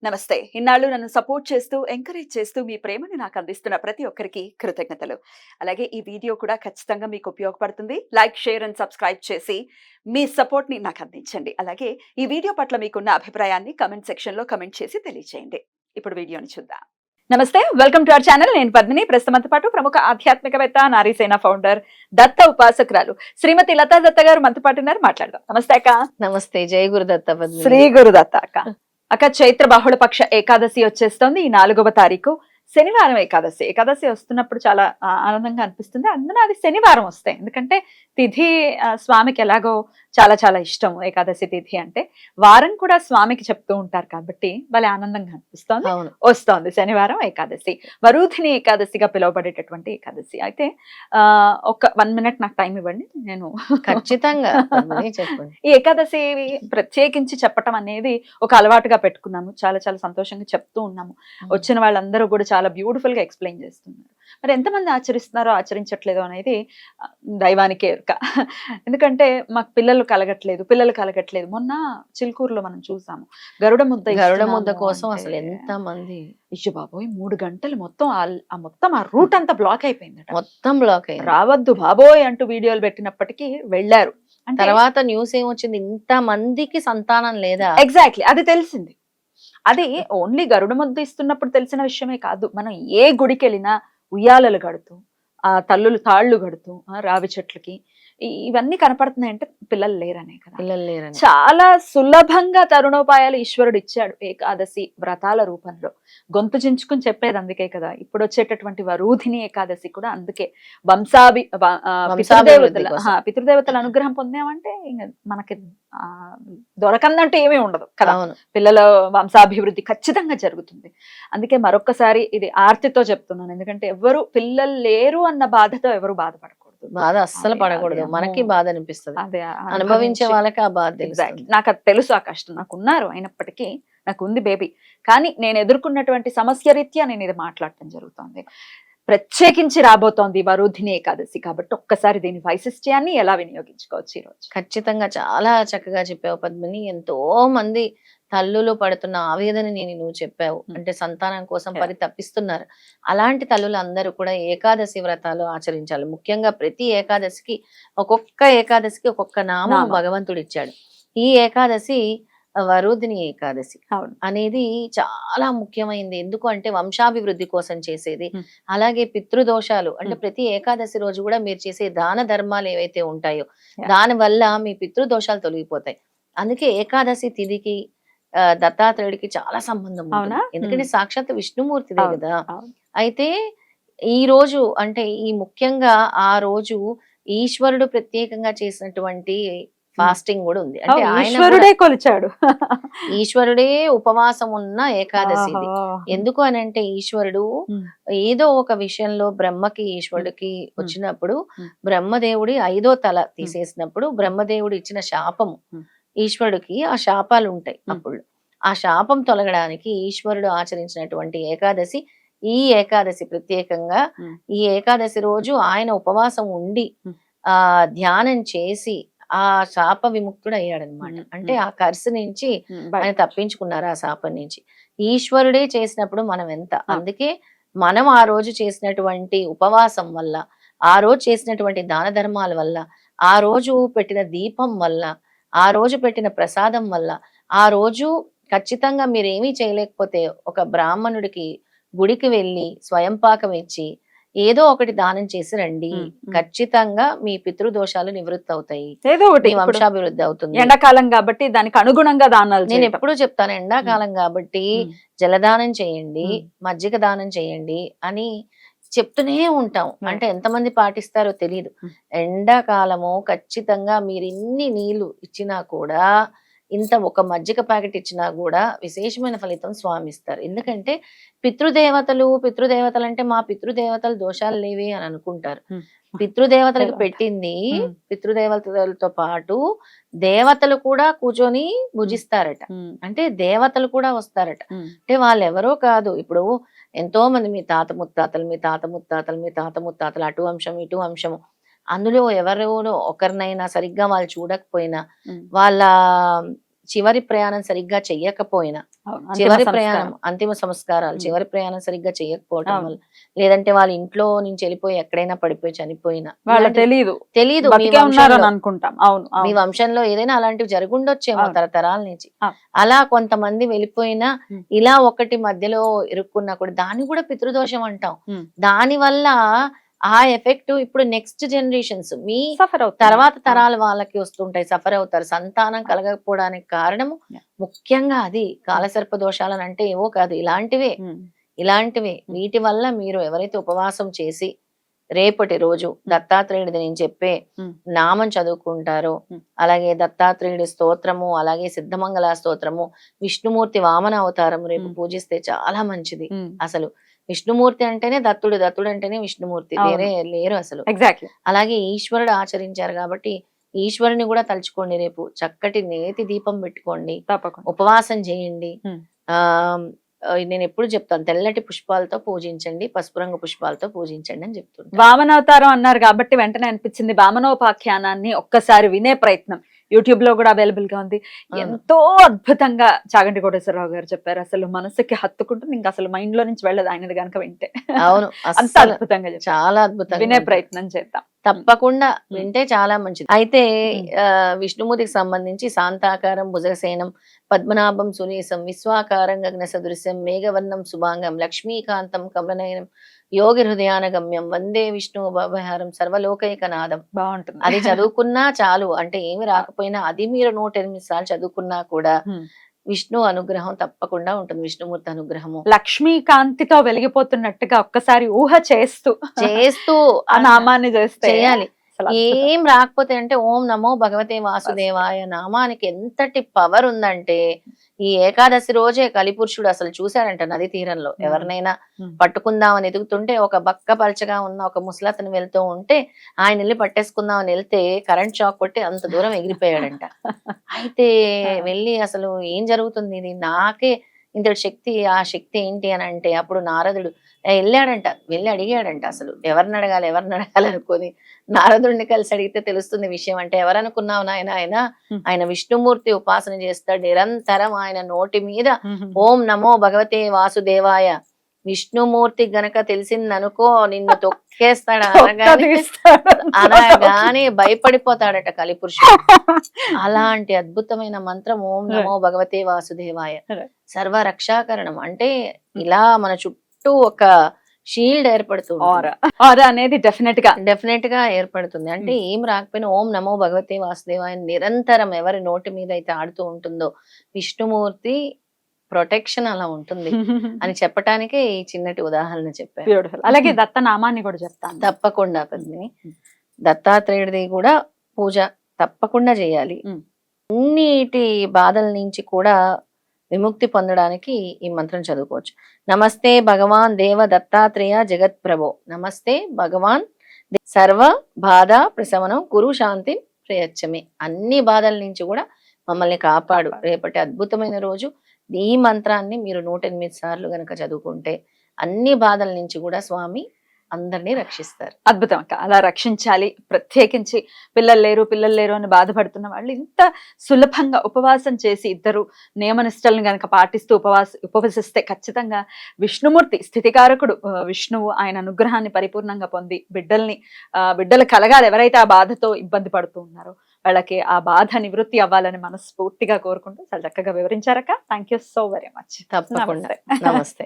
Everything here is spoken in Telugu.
నమస్తే. ఇన్నాళ్ళు నన్ను సపోర్ట్ చేస్తూ, ఎంకరేజ్ చేస్తూ మీ ప్రేమని నాకు అందిస్తున్న ప్రతి ఒక్కరికి కృతజ్ఞతలు. అలాగే ఈ వీడియో కూడా ఖచ్చితంగా మీకు ఉపయోగపడుతుంది. లైక్, షేర్ అండ్ సబ్స్క్రైబ్ చేసి మీ సపోర్ట్‌ని నాకు అందించండి. అలాగే ఈ వీడియో పట్ల మీకున్న అభిప్రాయాన్ని కామెంట్ సెక్షన్‌లో కామెంట్ చేసి తెలియజేయండి. ఇప్పుడు వీడియోని చూద్దాం. నమస్తే. Welcome to our channel. నేను పద్మిని. ప్రస్తుతంతో పాటు ప్రముఖ ఆధ్యాత్మికవేత్త, నారీసేన ఫౌండర్, దత్త ఉపాసకురాలు శ్రీమతి లతా దత్త గారు మనతో పాటు ఉన్నారు. మాట్లాడదాం. నమస్తే అక్క. నమస్తే. జై గురుదత్త పద్మిని. శ్రీ గురుదత్త అక్క. అక్క, చైత్ర బహుళ పక్ష ఏకాదశి వచ్చేస్తోంది. ఈ 4వ తారీఖు శనివారం ఏకాదశి. ఏకాదశి వస్తున్నప్పుడు చాలా ఆనందంగా అనిపిస్తుంది. అందులో అది శనివారం వస్తాయి. ఎందుకంటే తిథి స్వామికి ఎలాగో చాలా చాలా ఇష్టం ఏకాదశి తిథి అంటే. వారం కూడా స్వామికి చెప్తూ ఉంటారు కాబట్టి భలే ఆనందంగా అనిపిస్తోంది. వస్తోంది శనివారం ఏకాదశి. వరూధిని ఏకాదశిగా పిలువబడేటటువంటి ఏకాదశి. అయితే ఒక 1 మినిట్ నాకు టైం ఇవ్వండి. నేను ఖచ్చితంగా చెప్పండి. ఈ ఏకాదశి ప్రత్యేకించి చెప్పటం అనేది ఒక అలవాటుగా పెట్టుకున్నాము. చాలా చాలా సంతోషంగా చెప్తూ ఉన్నాము. వచ్చిన వాళ్ళందరూ కూడా చాలా బ్యూటిఫుల్ గా ఎక్స్ప్లెయిన్ చేస్తున్నారు. మరి ఎంతమంది ఆచరిస్తున్నారో ఆచరించట్లేదో అనేది దైవానికే ఎరుక. ఎందుకంటే మాకు పిల్లలు కలగట్లేదు. మొన్న చిలుకూరులో మనం చూసాము, గరుడ ముద్ద కోసం అసలు ఎంత మంది. ఇష్యూ బాబోయ్, 3 గంటలు మొత్తం ఆ రూట్ అంతా బ్లాక్ అయిపోయింది. మొత్తం బ్లాక్ అయింది. రావద్దు బాబోయ్ అంటూ వీడియోలు పెట్టినప్పటికీ వెళ్ళారు. తర్వాత న్యూస్ ఏమొచ్చింది, ఇంత మందికి సంతానం లేదా. ఎగ్జాక్ట్లీ, అది తెలిసింది. అది ఓన్లీ గరుడ ముద్ద ఇస్తున్నప్పుడు తెలిసిన విషయమే కాదు. మనం ఏ గుడికి వెళ్ళినా ఉయ్యాలలు కడుతూ, తల్లులు తాళ్లు కడుతూ, రావి చెట్లకి ఇవన్నీ కనపడుతున్నాయంటే పిల్లలు లేరనే కదా. పిల్లలు లేరని చాలా సులభంగా తరుణోపాయాలు ఈశ్వరుడు ఇచ్చాడు ఏకాదశి వ్రతాల రూపంలో. గొంతు చించుకుని చెప్పేది అందుకే కదా. ఇప్పుడు వచ్చేటటువంటి వరూధిని ఏకాదశి కూడా అందుకే. పితృదేవతల అనుగ్రహం పొందామంటే ఇంకా మనకి దొరకందంటే ఏమీ ఉండదు కదా. పిల్లల వంశాభివృద్ధి ఖచ్చితంగా జరుగుతుంది. అందుకే మరొక్కసారి ఇది ఆర్తితో చెప్తున్నాను. ఎందుకంటే ఎవరు పిల్లలు లేరు అన్న బాధతో ఎవరు బాధపడకూడదు. బాధ అస్సలు పడకూడదు. మనకి బాధ అనిపిస్తుంది, అదే అనుభవించే వాళ్ళకి ఆ బాధ. నాకు అది తెలుసు, ఆ కష్టం నాకు ఉన్నారు. అయినప్పటికీ నాకు ఉంది బేబీ. కానీ నేను ఎదుర్కొన్నటువంటి సమస్య రీత్యా నేను ఇది మాట్లాడటం జరుగుతుంది. ప్రత్యేకించి రాబోతోంది వరూధిని ఏకాదశి కాబట్టి ఒక్కసారి దీని వైశిష్ట్యాన్ని ఎలా వినియోగించుకోవచ్చు ఈ రోజు. ఖచ్చితంగా చాలా చక్కగా చెప్పావు పద్మిని. ఎంతో మంది తల్లులు పడుతున్న ఆవేదనని నువ్వు చెప్పావు. అంటే సంతానం కోసం పరితపిస్తున్నారు. అలాంటి తల్లులు అందరూ కూడా ఏకాదశి వ్రతాలు ఆచరించాలి. ముఖ్యంగా ప్రతి ఏకాదశికి ఒక్కొక్క నామం భగవంతుడు ఇచ్చాడు. ఈ ఏకాదశి వరూధిని ఏకాదశి అనేది చాలా ముఖ్యమైనది. ఎందుకు అంటే వంశాభివృద్ధి కోసం చేసేది. అలాగే పితృదోషాలు అంటే ప్రతి ఏకాదశి రోజు కూడా మీరు చేసే దాన ధర్మాలు ఏవైతే ఉంటాయో దాని వల్ల మీ పితృదోషాలు తొలగిపోతాయి. అందుకే ఏకాదశి తిథికి దత్తాత్రేయుడికి చాలా సంబంధం ఉంది. ఎందుకంటే సాక్షాత్ విష్ణుమూర్తిదే కదా. అయితే ఈ రోజు అంటే ఈ ముఖ్యంగా ఆ రోజు ఈశ్వరుడు ప్రత్యేకంగా చేసినటువంటి ఫాస్టింగ్ కూడా ఉంది. అంటే ఈశ్వరుడే కొలిచాడు. ఈశ్వరుడే ఉపవాసం ఉన్న ఏకాదశి. ఎందుకు అని అంటే ఈశ్వరుడు ఏదో ఒక విషయంలో బ్రహ్మకి ఈశ్వరుడికి వచ్చినప్పుడు బ్రహ్మదేవుడి 5వ తల తీసేసినప్పుడు బ్రహ్మదేవుడు ఇచ్చిన శాపము ఈశ్వరుడికి ఆ శాపాలు ఉంటాయి. అప్పుడు ఆ శాపం తొలగడానికి ఈశ్వరుడు ఆచరించినటువంటి ఏకాదశి ఈ ఏకాదశి. ప్రత్యేకంగా ఈ ఏకాదశి రోజు ఆయన ఉపవాసం ఉండి ధ్యానం చేసి ఆ శాప విముక్తుడు అయ్యాడనమాట. అంటే ఆ కర్సు నుంచి ఆయన తప్పించుకున్నారు. ఆ శాపం నుంచి ఈశ్వరుడే చేసినప్పుడు మనం ఎంత. అందుకే మనం ఆ రోజు చేసినటువంటి ఉపవాసం వల్ల, ఆ రోజు చేసినటువంటి దాన ధర్మాల వల్ల, ఆ రోజు పెట్టిన దీపం వల్ల, ఆ రోజు పెట్టిన ప్రసాదం వల్ల, ఆ రోజు ఖచ్చితంగా మీరేమీ చేయలేకపోతే ఒక బ్రాహ్మణుడికి గుడికి వెళ్ళి స్వయం పాకం ఇచ్చి ఏదో ఒకటి దానం చేసి రండి. ఖచ్చితంగా మీ పితృదోషాలు నివృత్తి అవుతాయి. ఏదో ఒకటి వంశాభివృద్ధి అవుతుంది. ఎండాకాలం కాబట్టి దానికి అనుగుణంగా దానాలు నేను ఎప్పుడూ చెప్తాను, ఎండాకాలం కాబట్టి జలదానం చేయండి, మజ్జిగ దానం చేయండి అని చెప్తూనే ఉంటాం. అంటే ఎంతమంది పాటిస్తారో తెలియదు. ఎండాకాలము ఖచ్చితంగా మీరు ఇన్ని నీళ్లు ఇచ్చినా కూడా, ఇంత ఒక మజ్జిగ ప్యాకెట్ ఇచ్చినా కూడా విశేషమైన ఫలితం స్వామి ఇస్తారు. ఎందుకంటే పితృదేవతలు అంటే మా పితృదేవతలు దోషాలు లేవి అని అనుకుంటారు. పితృదేవతలకు పెట్టింది, పితృదేవతలతో పాటు దేవతలు కూడా కూర్చొని భుజిస్తారట. అంటే దేవతలు కూడా వస్తారట. అంటే వాళ్ళు ఎవరో కాదు. ఇప్పుడు ఎంతో మంది మీ తాత ముత్తాతలు అటు వంశం ఇటు వంశము, అందులో ఎవరెవరో ఒకరినైనా సరిగ్గా వాళ్ళు చూడకపోయినా వాళ్ళ చివరి ప్రయాణం సరిగ్గా చెయ్యకపోయినా, అవును, అంతిమ చివరి సంస్కారం. ప్రయాణం అంతిమ సంస్కారాలు ఉమ్. చివరి ప్రయాణం సరిగ్గా చెయ్యకపోవటం అవును. వల్ల, లేదంటే వాళ్ళ ఇంట్లో నుంచి వెళ్ళిపోయి ఎక్కడైనా పడిపోయి చనిపోయినా, వాళ్ళ ఇలాంటి తెలీదు తెలీదు మీ బతికే ఉన్నారని వంశంలో, అనుకుంటాం. అవును, మీ అవును, వంశంలో ఏదైనా అలాంటివి జరుగుండొచ్చేమో అవును. తరతరాల నుంచి. అవును. అలా కొంతమంది వెళ్ళిపోయినా, ఉమ్. ఇలా ఒకటి మధ్యలో ఇరుక్కున్నా కూడా దాన్ని కూడా పితృదోషం అంటాం. ఉమ్. దాని వల్ల ఆ ఎఫెక్ట్ ఇప్పుడు నెక్స్ట్ జనరేషన్స్, మీ సఫర్ అవుతుంది. తర్వాత అవును. తరాల వాళ్ళకి వస్తుంటాయి, సఫర్ అవుతారు. సంతానం కలగకపోవడానికి కారణము Yeah. ముఖ్యంగా అది. కాలసర్ప దోషాలని అంటే ఏవో కాదు, ఇలాంటివే. ఉమ్. ఇలాంటివే వీటి వల్ల మీరు ఎవరైతే ఉపవాసం చేసి రేపటి రోజు దత్తాత్రేయుడిది నేను చెప్పే ఉమ్. నామం చదువుకుంటారో, ఉమ్. అలాగే దత్తాత్రేయుడి స్తోత్రము, అలాగే సిద్ధమంగళ స్తోత్రము, విష్ణుమూర్తి వామన అవతారం రేపు ఉమ్. పూజిస్తే చాలా మంచిది. ఉమ్. అసలు విష్ణుమూర్తి అంటేనే దత్తుడు, దత్తుడు అంటేనే విష్ణుమూర్తి, అవును. వేరే లేరు అసలు. ఎగ్జాక్ట్లీ. అలాగే ఈశ్వరుడు ఆచరించారు కాబట్టి ఈశ్వరుని కూడా తలుచుకోండి. రేపు చక్కటి నేతి దీపం పెట్టుకోండి, తప్పకుండా. ఉపవాసం చేయండి. ఉమ్. ఆ నేను ఎప్పుడు చెప్తాను, తెల్లటి పుష్పాలతో పూజించండి, పసుపు రంగు పుష్పాలతో పూజించండి అని చెప్తుంటాను. వామనావతారం అన్నారు కాబట్టి వెంటనే అనిపించింది వామనోపాఖ్యానాన్ని ఒక్కసారి వినే ప్రయత్నం. యూట్యూబ్ లో కూడా అవైలబుల్ గా ఉంది. అవును. ఎంతో అద్భుతంగా చాగంటి కోటేశ్వరరావు గారు చెప్పారు. అసలు మనసుకి హత్తుకుంటుంది, ఇంకా అసలు మైండ్ లో నుంచి వెళ్ళదు ఆయనది కనుక వింటే. అవును, అంత అస్సలు అద్భుతంగా చెప్పారు. చాలా అద్భుతంగా వినే ఉంటుంది. ప్రయత్నం చేద్దాం. తప్పకుండా వింటే చాలా మంచిది. అయితే ఉమ్. విష్ణుమూర్తికి సంబంధించి శాంతాకారం భుజగసేనం పద్మనాభం సునీసం విశ్వాకారం గగన సదృశ్యం మేఘవర్ణం శుభాంగం లక్ష్మీకాంతం కమలనయనం యోగి హృదయానగమ్యం వందే విష్ణు భవహారం సర్వలోకైకనాదం. బాగుంటుంది. అది చదువుకున్నా చాలు, అంటే ఏమి రాకపోయినా అది మీరు 108 సార్లు చదువుకున్నా కూడా ఉమ్. విష్ణు అనుగ్రహం తప్పకుండా ఉంటుంది, విష్ణుమూర్తి అనుగ్రహము. లక్ష్మీకాంతితో వెలిగిపోతున్నట్టుగా ఒక్కసారి ఊహ చేస్తూ చేస్తూ ఆ నామాన్ని చేస్తే చేయాలి. అసలు అద్భుతం. ఏం రాకపోతే అంటే ఓం నమో భగవతే వాసుదేవాయ నామానికి ఎంతటి పవర్ ఉందంటే, ఈ ఏకాదశి రోజే కలిపురుషుడు అసలు చూశాడంట నది తీరంలో ఎవరినైనా పట్టుకుందామని ఎదుగుతుంటే, ఒక బక్క పలచగా ఉన్న ఒక ముసలతను వెళ్తూ ఉంటే ఆయన వెళ్ళి పట్టేసుకుందామని వెళ్తే కరెంట్ షాక్ కొట్టి అంత దూరం ఎగిరిపోయాడంట. అయితే వెళ్ళి అసలు ఏం జరుగుతుంది ఇది, నాకే ఇంతటి శక్తి, ఆ శక్తి ఏంటి అని అంటే అప్పుడు నారదుడు వెళ్ళాడంట, వెళ్ళి అడిగాడంట. అసలు ఎవరిని అడగాలి అనుకొని నారదుడిని కలిసి అడిగితే తెలుస్తుంది విషయం. అంటే ఎవరనుకున్నావు నాయన, ఆయన విష్ణుమూర్తి ఉపాసన చేస్తాడు నిరంతరం. ఆయన నోటి మీద ఓం నమో భగవతే వాసుదేవాయ, విష్ణుమూర్తి గనక తెలిసిందనుకో నిన్ను తొక్కేస్తాడు అనగానే భయపడిపోతాడట కలిపురుషుడు. అలాంటి అద్భుతమైన మంత్రం ఓం నమో భగవతే వాసుదేవాయ. సర్వ రక్షాకరణం అంటే ఇలా మన చుట్టూ ఒక షీల్డ్ ఏర్పడుతుంది, అనేది డెఫినెట్ గా ఏర్పడుతుంది. అంటే ఏం రాకపోయినా ఓం నమో భగవతే వాసుదేవాయ నిరంతరం ఎవరి నోటి మీద అయితే ఆడుతూ ఉంటుందో విష్ణుమూర్తి ప్రొటెక్షన్ అలా ఉంటుంది అని చెప్పటానికే ఈ చిన్నటి ఉదాహరణ చెప్పారు. అలాగే దత్త నామాన్ని కూడా చెప్తాను. తప్పకుండా పద్మిని, దత్తాత్రేయుడిది కూడా పూజ తప్పకుండా చేయాలి. అన్నిటి బాధల నుంచి కూడా విముక్తి పొందడానికి ఈ మంత్రం చదువుకోవచ్చు. నమస్తే భగవాన్ దేవ దత్తాత్రేయ జగత్ ప్రభో, నమస్తే భగవాన్ సర్వ బాధ ప్రశమనం కురు శాంతి ప్రయచ్చమే. అన్ని బాధల నుంచి కూడా మమ్మల్ని కాపాడు. రేపటి అద్భుతమైన రోజు. ఈ మంత్రాన్ని మీరు 108 సార్లు గనక చదువుకుంటే అన్ని బాధల నుంచి కూడా స్వామి అందరినీ రక్షిస్తారు. అద్భుతం అక్క, అలా రక్షించాలి. ప్రత్యేకించి పిల్లలు లేరు అని బాధపడుతున్న వాళ్ళు ఇంత సులభంగా ఉపవాసం చేసి ఇద్దరు నియమనిష్టలను గనక పాటిస్తూ ఉపవసిస్తే ఖచ్చితంగా విష్ణుమూర్తి స్థితికారకుడు విష్ణువు ఆయన అనుగ్రహాన్ని పరిపూర్ణంగా పొంది బిడ్డలు కలగాలి. ఎవరైతే ఆ బాధతో ఇబ్బంది పడుతూ ఉన్నారో వాళ్ళకి ఆ బాధ నివృత్తి అవ్వాలని మనస్ఫూర్తిగా కోరుకుంటూ చాలా చక్కగా వివరించారక్క. Thank you so very much. తప్పకుండా. నమస్తే.